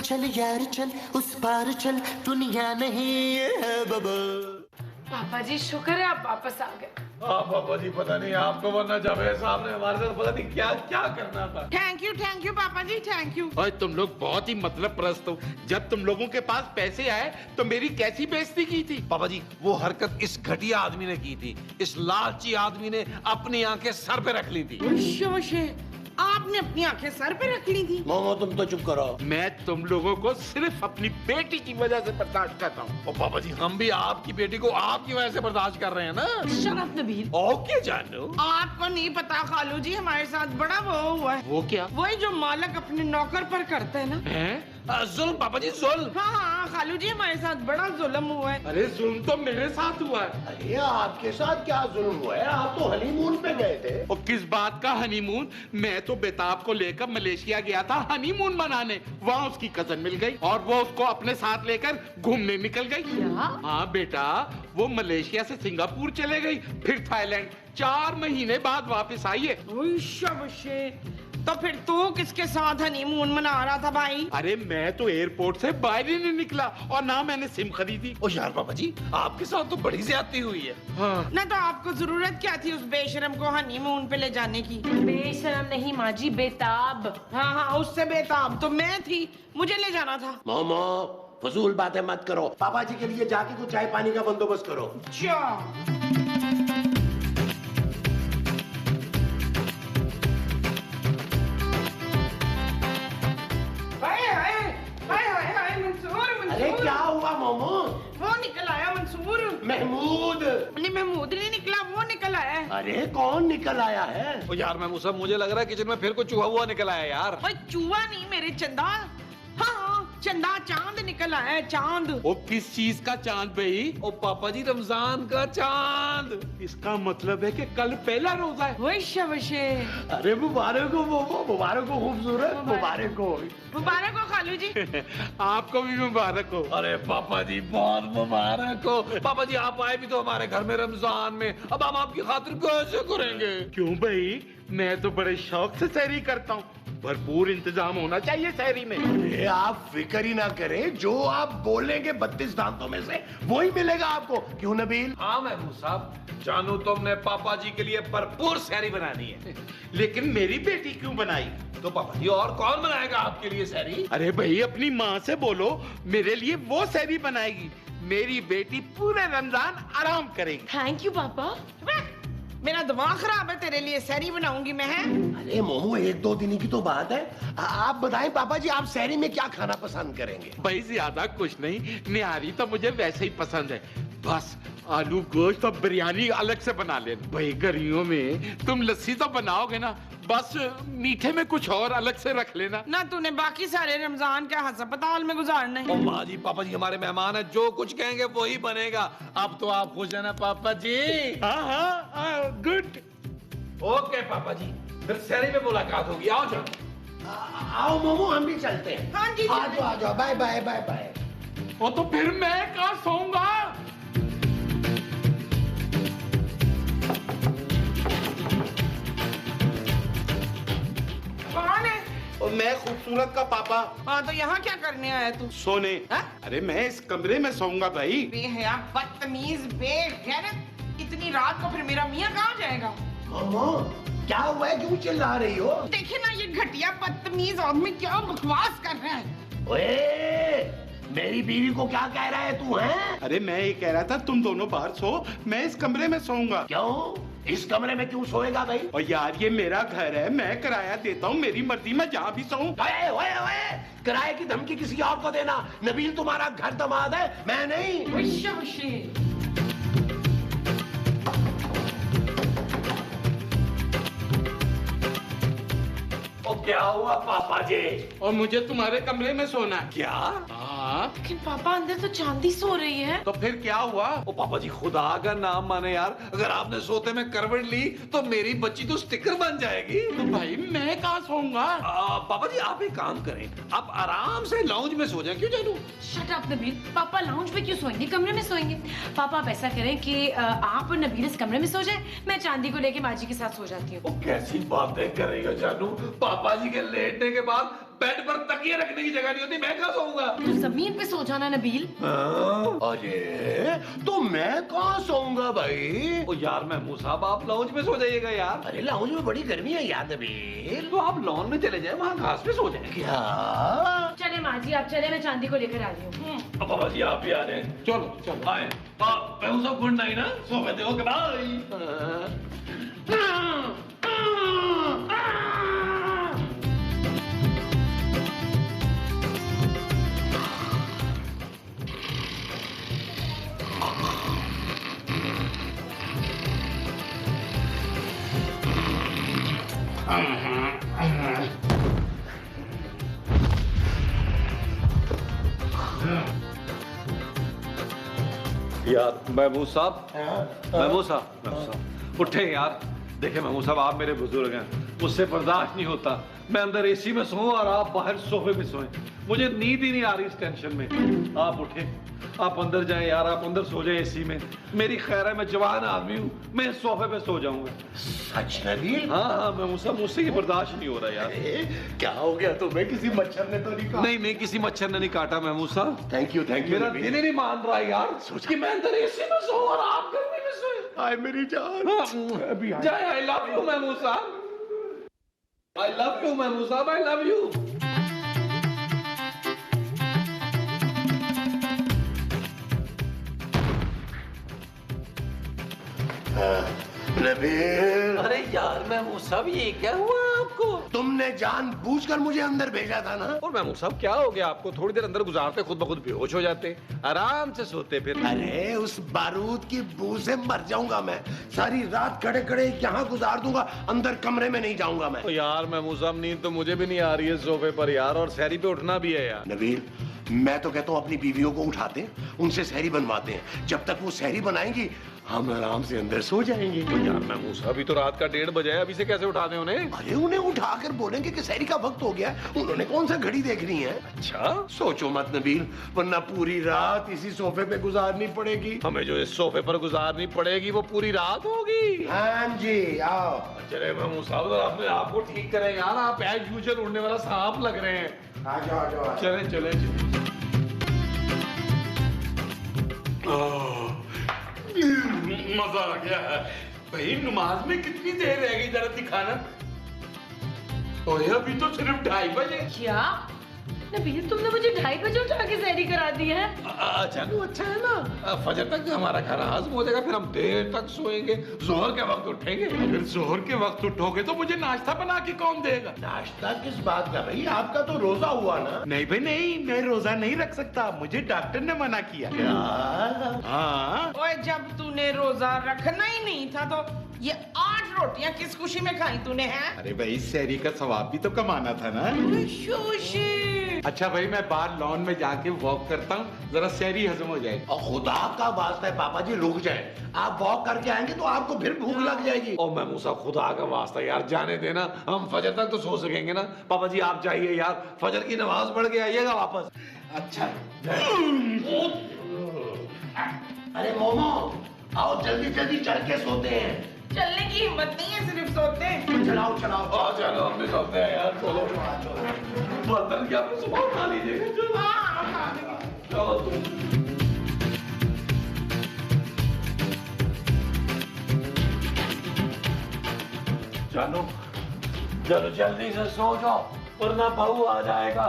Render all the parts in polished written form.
चल यार चल, उस पार चल, दुनिया नहीं है बबल। पापा जी शुक्र है आप वापस आ गए। हाँ पापा जी, पता नहीं आपको वरना जावेद साहब ने हमारे साथ पता नहीं क्या क्या करना था। थैंक यू पापा जी, थैंक यू। और तुम लोग बहुत ही मतलब प्रस्त हो। जब तुम लोगों के पास पैसे आए तो मेरी कैसी बेइज्जती की थी। पापा जी वो हरकत इस घटिया आदमी ने की थी, इस लालची आदमी ने अपनी आंखें सर पे रख ली थी। आपने अपनी आंखें सर पे रख ली थी। मोमो तुम तो चुप करो। मैं तुम लोगों को सिर्फ अपनी बेटी की वजह से बर्दाश्त करता हूँ। और पापा जी हम भी आपकी बेटी को आपकी वजह से बर्दाश्त कर रहे हैं ना। शराब नबील। ओके जानू। आपको नहीं पता खालू जी, हमारे साथ बड़ा वो हुआ है। वो क्या वही जो मालक अपने नौकर पर करता है ना। है? जुल्म पापा जी जुल्म। हाँ खालू जी, हमारे साथ बड़ा जुल्म हुआ है। अरे जुल्म तो मेरे साथ हुआ है। अरे आपके साथ क्या जुल्म हुआ है? आप तो हनीमून पे गए थे। और किस बात का हनीमून? मैं तो बेताब को लेकर मलेशिया गया था हनीमून मनाने। वहाँ उसकी कजन मिल गई और वो उसको अपने साथ लेकर घूमने निकल गई। क्या? हाँ बेटा, वो मलेशिया से सिंगापुर चले गई, फिर थाईलैंड। 4 महीने बाद वापस आई है। ओए शाबाशे। तो फिर तू किसके साथ हनीमून मना रहा था भाई? अरे मैं तो एयरपोर्ट से बाहर ही नहीं निकला और ना मैंने सिम खरीदी। ओ यार पापा जी आपके साथ तो बड़ी ज्यादती हुई है। हाँ। ना तो आपको जरूरत क्या थी उस बेशरम को हनीमून पे ले जाने की? बेशरम नहीं माँ जी, बेताब। हाँ उससे बेताब तो मैं थी, मुझे ले जाना था। मोमो फजूल बातें मत करो। पापा जी के लिए जाके कुछ चाय पानी का बंदोबस्त करो। अरे क्या हुआ मोमो? वो निकल आया मंसूर। महमूद। नहीं महमूद नहीं निकला, वो निकल आया। अरे कौन निकल आया है? ओ यार मैं सब मुझे लग रहा है किचन में फिर कोई चूहा हुआ निकल आया यार। भाई चूहा नहीं मेरे चंदा। हाँ चंदा, चांद निकल आया है, चांद। वो किस चीज का चांद भाई? ओ पापा जी रमजान का चांद। इसका मतलब है कि कल पहला रोजा है। वही शबशे। अरे मुबारक हो मोमो, मुबारक हो खूबसूरत, मुबारक हो। मुबारक हो खालू जी। आपको भी मुबारक हो। अरे पापा जी बहुत मुबारक हो। पापा जी आप आए भी तो हमारे घर में रमजान में, अब हम आपकी खातिर कैसे करेंगे? क्यों भाई? मैं तो बड़े शौक से सैरी करता हूँ। भरपूर इंतजाम होना चाहिए सैरी में। अरे आप फिक्र ही ना करें, जो आप बोलेंगे 32 दांतों में से वही मिलेगा आपको। क्यों नबील? हाँ महमूद साहब, जानू तुमने पापा जी के लिए भरपूर सैरी बनानी है। लेकिन मेरी बेटी क्यों बनाई? तो पापा जी और कौन बनाएगा आपके लिए सैरी? अरे भाई अपनी माँ से बोलो मेरे लिए वो सैरी बनाएगी। मेरी बेटी पूरे रमजान आराम करेगी। थैंक यू पापा। मेरा दिमाग खराब है, तेरे लिए सैरी बनाऊंगी मैं। है अरे मोमो 1-2 दिन की तो बात है। आप बताएं पापा जी, आप सैरी में क्या खाना पसंद करेंगे? भाई ज्यादा कुछ नहीं, निहारी तो मुझे वैसे ही पसंद है। बस आलू गोश्त और बिरयानी अलग से बना लेना। भाई गर्मियों में तुम लस्सी तो बनाओगे ना, बस मीठे में कुछ और अलग से रख लेना। ना तूने बाकी सारे रमजान क्या अस्पताल में गुजारने ओ हैं? माँ जी पापा जी हमारे मेहमान है, जो कुछ कहेंगे वही बनेगा। अब तो आप खुश है ना पापा जी? हाँ गुड। ओके पापा जी, फिर सैरी में मुलाकात होगी। आओ जाओ। आओ मोमो, हम भी चलते हैं। हाँ जी, आ जाओ आ जाओ, बाय बाय बाय बाय। वो तो फिर मैं कहाँ सोऊंगा? कौन है? और मैं खूबसूरत का पापा। हाँ तो यहाँ क्या करने आया तू? सोने। हाँ? अरे मैं इस कमरे में सोऊंगा भाई। बेहया, बदतमीज, बेगैरत। इतनी रात को फिर मेरा मियाँ कहाँ जाएगा? मोमो क्या हुआ है, क्यों चिल्ला रही हो? देखिए ना ये घटिया बदतमीज आदमी क्या बकवास कर रहा है। ओए मेरी बीवी को क्या कह रहा है तू? है अरे मैं ये कह रहा था तुम दोनों बाहर सो, मैं इस कमरे में सोऊंगा। क्यों? इस कमरे में क्यों सोएगा भाई? और यार ये मेरा घर है, मैं किराया देता हूँ, मेरी मर्जी में जहाँ भी सोऊं। ओए ओए ओए, किराए की धमकी किसी और को देना। नबील तुम्हारा घर दमाद है, मैं नहीं। ओ क्या हुआ पापा जी? और मुझे तुम्हारे कमरे में सोना है। क्या? हाँ लेकिन पापा अंदर तो चांदी सो रही है। तो फिर क्या हुआ? ओ पापा जी खुदा का नाम माने यार, अगर आपने सोते में करवट ली तो मेरी बच्ची तो स्टिकर बन जाएगी। तो भाई मैं कहाँ सोऊंगा? पापा जी आप एक काम करें, आप आराम से लाउंज में सो जाएं। क्यों जानू? शट अप नबील, पापा लाउंज में क्यों सोएंगे, कमरे में सोएंगे। पापा आप ऐसा करें कि आप और नबील इस कमरे में सो जाए, मैं चांदी को लेके माँ जी के साथ सो जाती हूँ। ओ कैसी बातें करेगा जानू, पापा जी के लेटने के बाद बेड पर तकिए रखने की जगह नहीं होती, मैं कहाँ सोऊंगा? तो जमीन पे सो जाना नबील। अरे तो मैं कहाँ सोऊंगा भाई? ओ यार महमूद साहब, आप लाउंज में सो जाइएगा यार। अरे लाउंज में बड़ी गर्मी है यार नबील। तो आप लॉन में चले जाए, वहाँ घास पे सो जाए। क्या? चले माँ जी, आप चले, मैं चांदी को लेकर आ रही हूँ। अब बाबा जी आप भी आ रहे हैं, चलो चलो आए। महमूद साहब गुड नाइट ना, सो गए थे, ओके बाय। यार महमूद साहब उठे यार। देखे महमूद साहब, आप मेरे बुजुर्ग हैं, मुझसे बर्दाश्त नहीं होता मैं अंदर एसी में सोऊं और आप बाहर सोफे पे सोएं। मुझे नींद ही नहीं आ रही इस टेंशन में। आप उठे, आप अंदर जाएं यार, आप अंदर सो जाएं एसी में। मेरी खैर है, मैं जवान आदमी हूँ, मैं सोफे पे सो जाऊंगा। सच नबील? हाँ हाँ महमूद साहब, मुझसे ये बर्दाश्त नहीं हो रहा यार। क्या हो गया तुम्हें? किसी मच्छर ने तो नहीं काटा? नहीं, किसी मच्छर ने नहीं काटा महमूद साहब। थैंक यू मेरा दिल ही नहीं मान रहा यार कि मैं अंदर एसी में सोऊं और आप गर्मी में सोएं। हाय मेरी जान। अभी जय, आई लव यू महमूद साहब, आई लव यू महमूद साहब, आई लव यू। नबील, अरे यार महमूद साहब, ये क्या हुआ आपको? तुमने जानबूझकर मुझे अंदर भेजा था ना? और महमूद साहब क्या हो गया आपको? थोड़ी देर अंदर गुजारते खुद ब खुद बेहोश हो जाते, आराम से सोते फिर। अरे उस बारूद की बू से मर जाऊंगा मैं। सारी रात खड़े खड़े यहाँ गुजार दूंगा, अंदर कमरे में नहीं जाऊंगा मैं। तो यार महमूद साहब, नींद तो मुझे भी नहीं आ रही है सोफे पर यार, और सहरी पे उठना भी है यार। नबील, मैं तो कहता हूँ अपनी बीवियों को उठाते हैं, उनसे सहरी बनवाते हैं। जब तक वो सहरी बनाएंगी हम आराम से अंदर सो जाएंगे। तो यार महमूद साहब, अभी तो रात का 1:30 बजे है, अभी से कैसे उठा दें उन्हें? अरे उन्हें उठाकर बोलेंगे कि सहरी का वक्त हो गया है। उन्होंने कौन सा घड़ी देखनी है? अच्छा, सोचो मत नबील, वरना पूरी रात इसी सोफे पे गुजारनी पड़ेगी। हमें जो इस सोफे पर गुजारनी पड़ेगी वो पूरी रात होगी। हाँ जी, आओ। चले महमूद साहब, अपने आप को ठीक करें यार, आप एज यूजुअल उड़ने वाला सांप लग रहे हैं। आ जाओ, आ जाओ। चले चले चले। मजा आ गया है भाई। नमाज में कितनी देर रह गई, जरा दिखाना। ओए अभी तो सिर्फ 2:30 बजे। क्या नबील, तुमने मुझे 2:30 बजे उठा के सहरी करा दी है? चलो अच्छा है ना, फजर तक हमारा खाना हजम हो जाएगा, फिर हम देर तक सोएंगे, जोहर के वक्त उठेंगे। अगर जोहर के वक्त उठोगे तो मुझे नाश्ता बना के कौन देगा? नाश्ता किस बात का भाई? आपका तो रोजा हुआ ना? नहीं भाई नहीं, मैं रोजा नहीं रख सकता, मुझे डॉक्टर ने मना किया। हाँ। ओए, जब तूने रोजा रखना ही नहीं था तो ये 8 रोटियां किस खुशी में खाई तूने? हैं? अरे भाई, सहरी का सवाब भी तो कमाना था ना। अच्छा भाई, मैं बाहर लॉन में जाके वॉक करता हूँ, जरा सहरी हजम हो जाए। और खुदा का वास्ता है पापा जी, रुक जाए। आप वॉक करके आएंगे तो आपको फिर भूख लग जाएगी। और महमूद साहब, खुदा का वास्ता यार जाने देना, हम फजर तक तो सो सकेंगे ना। पापा जी आप जाइए यार, फजर की नमाज पढ़ के आइएगा वापस। अच्छा। अरे मोमो, आओ जल्दी जल्दी चल के सोते हैं। चलने की हिम्मत नहीं है, सिर्फ सोते हैं। चलाओ चलाओ। चलो हम भी सोते हैं यार, चलो। बर्तन क्या सुबह उठा लीजिएगा। चलो तुम। जानो, चलो जल्दी से सो जाओ, वरना बहू आ जाएगा।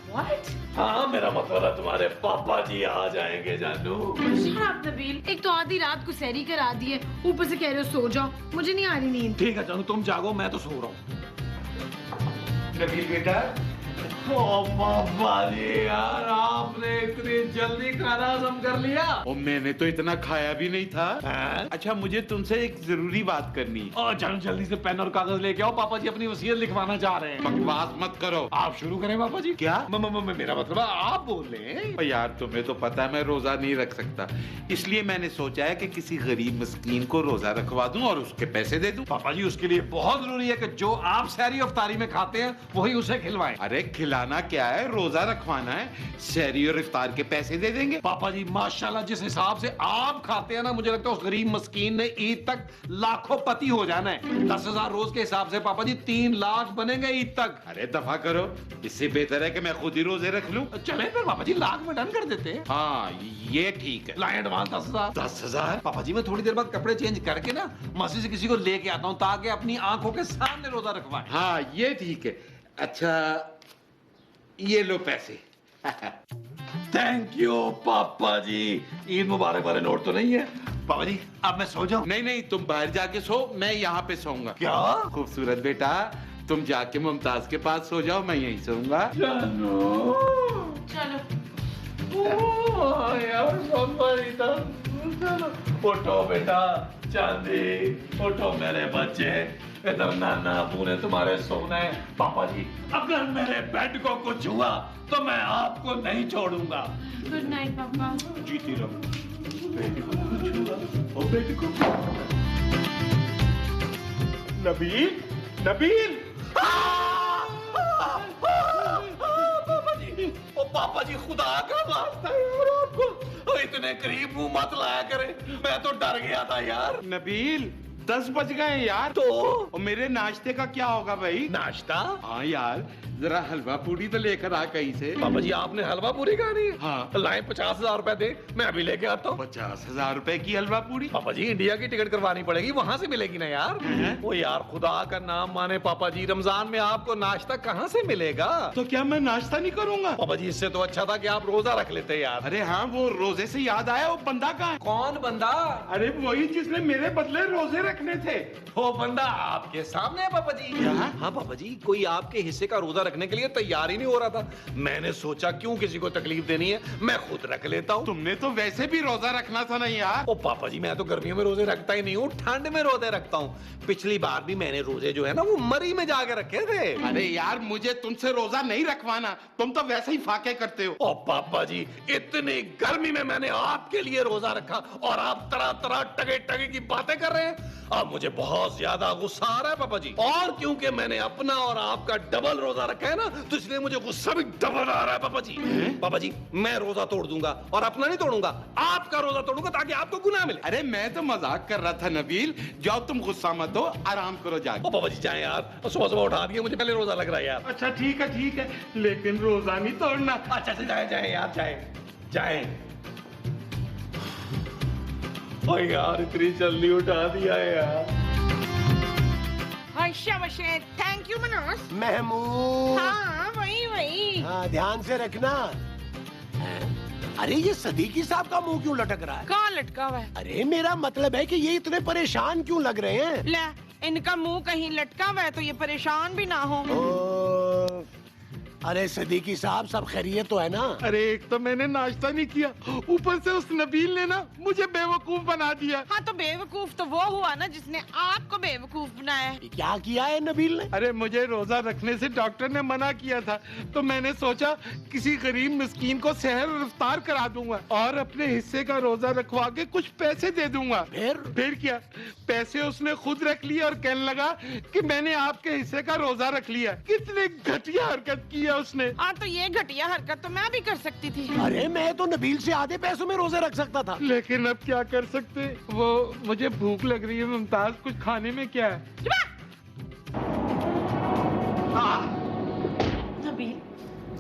What? हाँ, मेरा मतलब है तुम्हारे पापा जी आ जाएंगे जानू। Shut up, नबील, एक तो आधी रात को सहरी करा दी है, ऊपर से कह रहे हो सो जाओ। मुझे नहीं आ रही नींद। ठीक है जानू, तुम जागो, मैं तो सो रहा हूँ। नबील बेटा, पापा जी यार, आपने इतनी जल्दी खाना हजम कर लिया? और मैंने तो इतना खाया भी नहीं था। हाँ? अच्छा, मुझे तुमसे एक जरूरी बात करनी है। और जानू जल्दी से पेन और कागज लेके आओ, पापा जी अपनी वसीयत लिखवाना चाह रहे हैं। बकवास मत करो। आप शुरू करें पापा जी। क्या? मेरा मतलब है आप बोले। यार तुम्हें तो पता है मैं रोजा नहीं रख सकता, इसलिए मैंने सोचा है कि किसी गरीब मिस्कीन को रोजा रखवा दूं और उसके पैसे दे दूं। पापा जी उसके लिए बहुत जरूरी है कि जो आप सहरी अफ्तारी में खाते हैं वही उसे खिलवाएं। अरे खिला खिलाना क्या है, रोजा रखवाना है। शहरी और इफ्तार के पैसे दे देंगे। पापा जी माशाल्लाह जिस हिसाब से आप खाते हैं ना, मुझे लगता है उस गरीब मस्कीन ने ईद तक लाखों पति हो जाना है। 10,000 रोज के हिसाब से पापा जी 3 लाख बनेंगे ईद तक। अरे दफा करो, इससे बेहतर है कि मैं खुद ही रोजे रख लूं। चले फिर पापा जी लाख में डन कर देते हैं। हाँ ये ठीक है। लाए एडवांस 10,000। 10,000? पापा जी मैं थोड़ी देर बाद कपड़े चेंज करके ना मस्जिद से किसी को लेके आता हूँ ताकि अपनी आंखों के सामने रोजा रखवाएं। हाँ ये ठीक है। अच्छा ये लो पैसे। थैंक यू पापा जी। ईद मुबारक वाले नोट तो नहीं है पापा जी? अब मैं सो जाऊं? नहीं नहीं, तुम बाहर जाके सो, मैं यहाँ पे सोऊंगा। क्या? खूबसूरत बेटा, तुम जाके मुमताज के पास सो जाओ, मैं यहीं सोऊंगा। चलो यार उठो बेटा, चांदी उठो मेरे बच्चे, इधर नाना अबू ने तुम्हारे सोना है। पापा जी अगर मेरे बेड को कुछ हुआ तो मैं आपको नहीं छोड़ूंगा। गुड नाइट पापा। जीती रहो। बेटी को कुछ हुआ और बेटी को नबील, नबील। पापा जी खुदा का वास्ता है यार, आपको इतने करीब मुंह मत लाया करे, मैं तो डर गया था यार। नबील 10 बज गए यार। तो और मेरे नाश्ते का क्या होगा भाई? नाश्ता? हाँ यार, जरा हलवा पूरी तो लेकर आ कहीं से। पापा जी आपने हलवा पूरी खानी है? हाँ। लाए 50,000 रुपए दे, मैं अभी लेके आता हूँ। 50,000 रुपए की हलवा पूरी? पापा जी इंडिया की टिकट करवानी पड़ेगी, वहां से मिलेगी ना यार। वो यार खुदा का नाम माने पापा जी, रमजान में आपको नाश्ता कहाँ से मिलेगा? तो क्या मैं नाश्ता नहीं करूंगा? पापा जी इससे तो अच्छा था कि आप रोजा रख लेते यार। अरे हाँ, वो रोजे से याद आया, वो बंदा कहाँ है? कौन बंदा? अरे वही जिसने मेरे बदले रोजे रखने थे। वो बंदा आपके सामने है पापा जी। क्या? हाँ पापा जी, कोई आपके हिस्से का रोजा रखने के लिए तैयार ही नहीं हो रहा था। मैंने सोचा क्यों किसी को तकलीफ देनी है, मैं खुद रख लेता हूँ। तुमने तो वैसे भी रोजा रखना था ना यार। ओ पापा जी मैं तो गर्मियों में रोजे रखता ही नहीं हूँ, ठंड में रोजे रखता हूँ। पिछली बार भी मैंने रोजे जो है ना वो मरी में जाके रखे थे। अरे यार मुझे तुमसे रोजा नहीं रखवाना, तुम तो वैसे ही फाके करते हो। ओ पापा जी इतनी गर्मी में मैंने आपके लिए रोजा रखा और आप तरह तरह टगे टगे की बातें कर रहे हैं। अब मुझे बहुत ज्यादा गुस्सा आ रहा है पापा जी, और क्योंकि मैंने अपना और आपका डबल रोजा रखा है ना, तो इसलिए मुझे गुस्सा भी डबल आ रहा है पापा जी। पापा जी मैं रोजा तोड़ दूंगा और अपना नहीं तोड़ूंगा, आपका रोजा तोड़ूंगा ताकि आपको गुनाह मिले। अरे मैं तो मजाक कर रहा था नबील, जाओ तुम गुस्सा मत हो, आराम करो जाके। ओ पापा जी जाएं यार, सुबह सुबह उठा दिए मुझे, पहले रोजा लग रहा है यार। अच्छा ठीक है, लेकिन रोजा नहीं तोड़ना। अच्छा से जाए जाए यार, जाए जाए। ओ यार इतनी जल्दी उठा दिया है यार। शाबाश, थैंक यू मनोज। महमूद। हाँ वही। हाँ ध्यान से रखना। अरे ये सदीकी साहब का मुंह क्यों लटक रहा है? कहाँ लटका हुआ है? अरे मेरा मतलब है कि ये इतने परेशान क्यों लग रहे हैं? ले इनका मुंह कहीं लटका हुआ है तो ये परेशान भी ना हो। ओ, अरे सदीकी साहब सब खैरियत तो है ना? अरे एक तो मैंने नाश्ता नहीं किया, ऊपर से उस नबील ने ना मुझे बेवकूफ बना दिया। हाँ तो बेवकूफ तो वो हुआ ना जिसने आपको बेवकूफ बनाया है। क्या किया है नबील ने? अरे मुझे रोजा रखने से डॉक्टर ने मना किया था, तो मैंने सोचा किसी गरीब मिस्कीन को सहर और इफ्तार करा दूंगा और अपने हिस्से का रोजा रखवा के कुछ पैसे दे दूंगा। फिर क्या, पैसे उसने खुद रख लिए और कहने लगा कि मैंने आपके हिस्से का रोजा रख लिया। कितने घटिया हरकत की है उसने। हाँ तो ये घटिया हरकत तो मैं भी कर सकती थी। अरे मैं तो नबील से आधे पैसों में रोजे रख सकता था। लेकिन अब क्या कर सकते, वो मुझे भूख लग रही है। मुमताज कुछ खाने में क्या है? नबील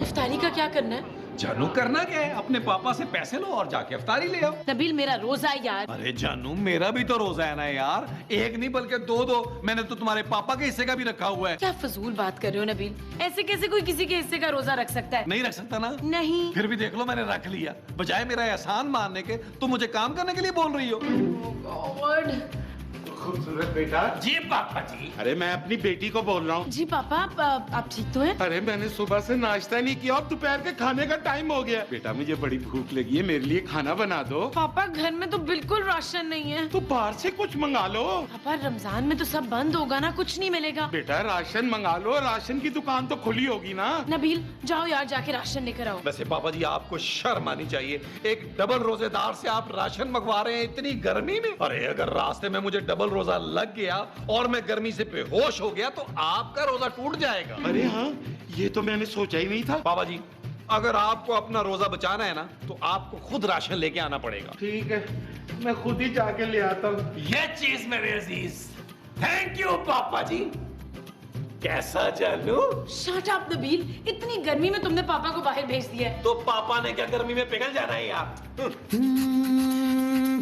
इफ्तारी का क्या करना है? जानू करना क्या है, अपने पापा से पैसे लो और जाके इफ्तारी ले आओ। नबील मेरा रोजा है यार। अरे जानू मेरा भी तो रोजा है ना यार, एक नहीं बल्कि दो। मैंने तो तुम्हारे पापा के हिस्से का भी रखा हुआ है। क्या फजूल बात कर रहे हो नबील, ऐसे कैसे कोई किसी के हिस्से का रोजा रख सकता है? नहीं रख सकता ना? नहीं। फिर भी देख लो मैंने रख लिया, बजाय मेरा एहसान मानने के तुम मुझे काम करने के लिए बोल रही हो। गॉड। खूबसूरत बेटा। जी पापा जी। अरे मैं अपनी बेटी को बोल रहा हूँ। जी पापा आप ठीक तो हैं? अरे मैंने सुबह से नाश्ता नहीं किया और दोपहर के खाने का टाइम हो गया। बेटा मुझे बड़ी भूख लगी है, मेरे लिए खाना बना दो। पापा घर में तो बिल्कुल राशन नहीं है। तो बाहर से कुछ मंगा लो। पापा रमजान में तो सब बंद होगा ना, कुछ नहीं मिलेगा। बेटा राशन मंगा लो, राशन की दुकान तो खुली होगी ना। नबील जाओ यार जाके राशन लेकर आओ। वैसे पापा जी आपको शर्म आनी चाहिए, एक डबल रोजेदार से आप राशन मंगवा रहे हैं इतनी गर्मी में। अरे अगर रास्ते में मुझे डबल रोजा लग गया और मैं गर्मी से बेहोश हो गया तो आपका रोजा टूट जाएगा। अरे हाँ ये तो मैंने सोचा ही नहीं था। बाबा जी, अगर आपको अपना रोजा बचाना है ना तो आपको खुद राशन लेके आना पड़ेगा। ठीक है, मैं खुद ही जाके ले आता हूँ। ये चीज मेरे अजीज, थैंक यू पापा जी। कैसा जानू? शट अप नबील, इतनी गर्मी में तुमने पापा को बाहर भेज दिया है। तो पापा ने क्या गर्मी में पिघल जाना है यार?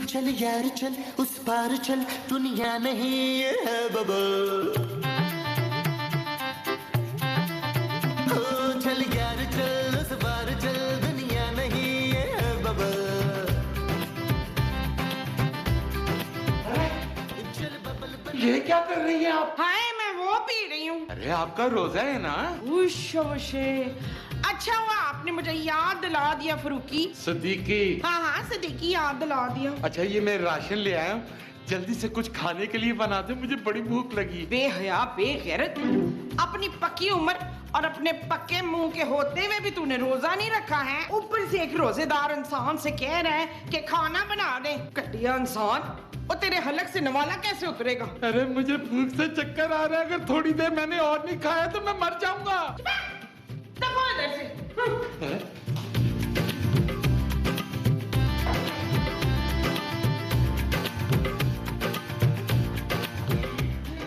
चल यार चल, उस पार चल, दुनिया नहीं है बबल। चल यार चल, उस पार चल, दुनिया नहीं है बबल। चल बबल। ये क्या कर रही है आप? हाय, मैं वो पी रही हूँ। अरे आपका रोजा है ना? उशे, अच्छा हुआ आपने मुझे याद दिला दिया फरूकी। सदीकी। हाँ सदीकी, याद दिला दिया। अच्छा, ये मैं राशन ले आया हूँ, जल्दी से कुछ खाने के लिए बना दे, मुझे बड़ी भूख लगी। बेहया बेगैरत, अपनी पक्की उम्र और अपने पक्के मुंह के होते हुए भी तूने रोजा नहीं रखा है। ऊपर से एक रोजेदार इंसान से कह रहा है कि खाना बना दे। घटिया इंसान, और तेरे हलक से नवाला कैसे उतरेगा? अरे मुझे भूख से चक्कर आ रहा है, अगर थोड़ी देर मैंने और नहीं खाया तो मैं मर जाऊंगा। दफा इधर से।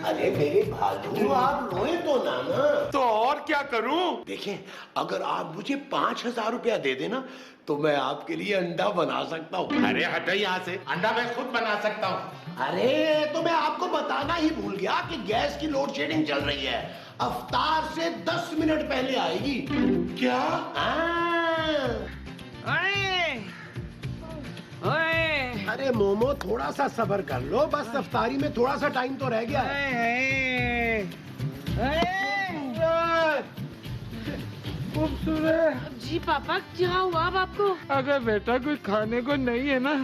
अरे मेरे भालू, आप रोए तो ना। तो और क्या करूं? देखिए, अगर आप मुझे 5,000 रुपया दे देना तो मैं आपके लिए अंडा बना सकता हूँ। अरे हटो यहाँ से, अंडा मैं खुद बना सकता हूँ। अरे तो मैं आपको बताना ही भूल गया कि गैस की लोड शेडिंग चल रही है। अफ्तार से 10 मिनट पहले आएगी। क्या? अरे मोमो, थोड़ा सा सब्र कर लो, बस अफ्तारी में थोड़ा सा टाइम तो रह गया है। खूबसूरत। जी पापा, क्या हुआ अब आपको? अगर बेटा कुछ खाने को नहीं है ना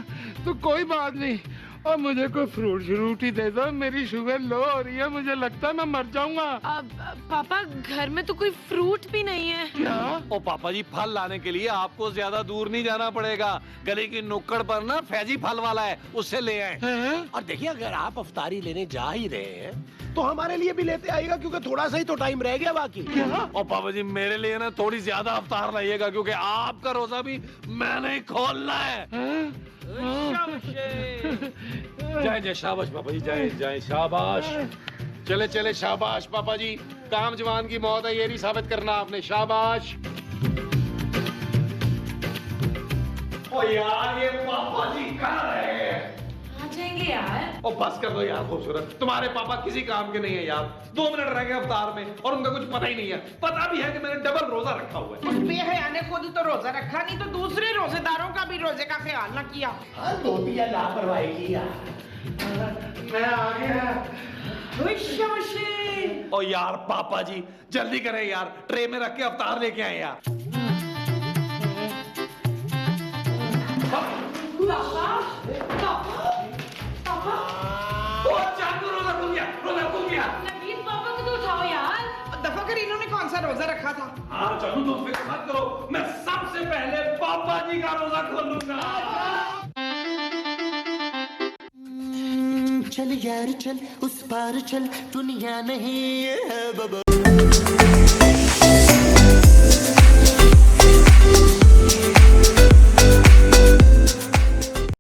तो कोई बात नहीं, और मुझे कोई फ्रूट श्रूट ही दे दो, मेरी शुगर लो हो रही है, मुझे लगता है मैं मर जाऊंगा। अब पापा, घर में तो कोई फ्रूट भी नहीं है। क्या? ओ पापा जी, फल लाने के लिए आपको ज्यादा दूर नहीं जाना पड़ेगा। गली की नुक्कड़ पर ना फैजी फल वाला है, उससे ले आए। हैं? और देखिए, अगर आप अफ्तारी लेने जा ही रहे हैं तो हमारे लिए भी लेते आइएगा, क्योंकि थोड़ा सा ही तो टाइम रह गया बाकी। और पापा जी, मेरे लिए ना थोड़ी ज्यादा अफ्तार लाइएगा, क्योंकि आपका रोजा भी मैंने ही खोलना है। जय जय, शाबाश पापा जी, जय जय, शाबाश। चले चले, शाबाश पापा जी, काम जवान की मौत है, ये नहीं साबित करना आपने। शाबाश। ओ यार, ये पापा जी कहाँ रहे हैं? आ जाएंगे यार। ओ बस कर दो यार खूबसूरत, तुम्हारे पापा किसी काम के नहीं है यार। 2 मिनट रह गए अवतार में और उनका कुछ पता ही नहीं है। पता भी है कि मैंने डबल रोजा रखा हुआ है। उस बेहया ने खुद तो रोजा रखा नहीं तो दूसरे रोजेदारों का भी रोजे का ख्याल न किया। हाँ, तो भी लापरवाही की यार। मैं आ गया। ओ यार पापा जी, जल्दी करें यार, ट्रे में रख के अवतार लेके आए यार। ओ चाकू, रोजा खुल गया, रोजा खुल गया। नबील, पापा को तो उठाओ यार। दफा कर, इन्होंने कौन सा रोजा रखा था? हाँ चाकू, तो फिक्र मत करो, मैं सबसे पहले पापा जी का रोजा खोलूंगा। चल यार चल, उस पार चल, दुनिया नहीं है बबल।